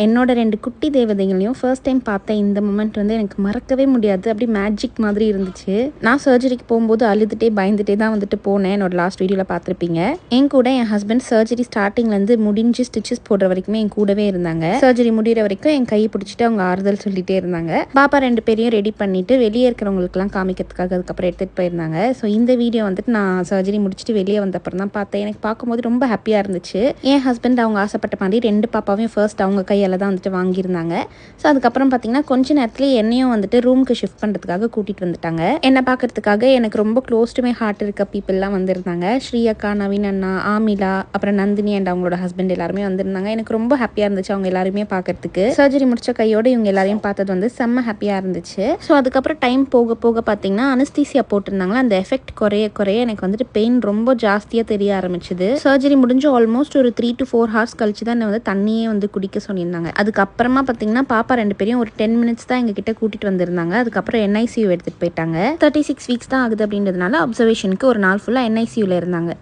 என்னோட 2 குட்டி தேவதைகளையும் first time பார்த்த இந்த மொமெண்ட் வந்து எனக்கு மறக்கவே முடியாது. அப்படி மேஜிக் மாதிரி இருந்துச்சு. நான் சர்ஜரிக்கு போகும்போது அழுதுட்டே பயந்துட்டே தான் வந்துட்டு போனேன். என்னோட லாஸ்ட் வீடியோவில் பார்த்துருப்பீங்க. என் கூட என் ஹஸ்பண்ட் சர்ஜரி ஸ்டார்டிங்லேருந்து முடிஞ்சு ஸ்டிச்சஸ் போடுற வரைக்குமே என் கூடவே இருந்தாங்க. சர்ஜரி முடிகிற வரைக்கும் என் கையை பிடிச்சிட்டு அவங்க ஆறுதல் சொல்லிட்டே இருந்தாங்க. பாப்பா 2 பேரையும் ரெடி பண்ணிட்டு வெளியே இருக்கிறவங்களுக்குலாம் காமிக்கிறதுக்காக அதுக்கப்புறம் எடுத்துகிட்டு போயிருந்தாங்க. ஸோ இந்த வீடியோ வந்துட்டு நான் சர்ஜரி முடிச்சுட்டு வெளியே வந்த அப்புறம் தான் பார்த்தேன். எனக்கு பார்க்கும்போது ரொம்ப ஹாப்பியாக இருந்துச்சு. என் ஹஸ்பண்ட் அவங்க ஆசைப்பட்ட மாதிரி 2 பாப்பாவையும் ஃபர்ஸ்ட் அவங்க கையால் தான் வந்துட்டு வாங்கியிருந்தாங்க. ஸோ அதுக்கப்புறம் பார்த்தீங்கன்னா கொஞ்ச நேரத்துலேயே என்னையும் வந்துட்டு ரூமுக்கு ஷிஃப்ட் பண்ணுறதுக்காக கூட்டிகிட்டு வந்துட்டாங்க. என்னை பார்க்கறதுக்காக எனக்கு ரொம்ப க்ளோஸ் டு மை ஹார்ட் இருக்க பீப்புளெலாம் வந்திருந்தாங்க. ஸ்ரீ அக்கா, நவீன் அண்ணா, ஆமிலா, அப்புறம் நந்தினி அண்ட் அவங்களோட ஹஸ்பண்ட் எல்லாருமே வந்திருந்தாங்க. எனக்கு ரொம்ப ஹாப்பியாக இருந்துச்சு அவங்க எல்லாருமே பார்க்கறதுக்கு. சர்ஜரி முடிச்ச கையோடு இவங்க எல்லாரையும் பார்த்தது வந்து செம்ம ஹாப்பியாக இருந்துச்சு. ஸோ அதுக்கப்புறம் டைம் போக போக பார்த்தீங்கன்னா அனஸ்தீசியா போட்டிருந்தாங்களா, அந்த எஃபெக்ட் குறைய குறைய எனக்கு வந்துட்டு பெயின் ரொம்ப ஜாஸ்தியாக தெரிய ஆரம்பிச்சுது. சர்ஜரி முடிஞ்சு ஆல்மோஸ்ட் ஒரு 3 to 4 hours கழிச்சு தான் என்னை வந்து தண்ணியே வந்து குடிக்க சொல்லியிருந்தாங்க. அதுக்கப்புறமா பார்த்தீங்கன்னா பாப்பா 2 பேரையும் ஒரு 10 minutes தான் எங்ககிட்ட கூட்டிட்டு வந்திருந்தாங்க. அதுக்கப்புறம் NICU எடுத்துட்டு போயிட்டாங்க. 36 weeks தான் ஆகுது அப்படின்றதுனால அப்சர்வேஷனுக்கு ஒரு நாள் ஃபுல்லாக NICUல இருந்தாங்க.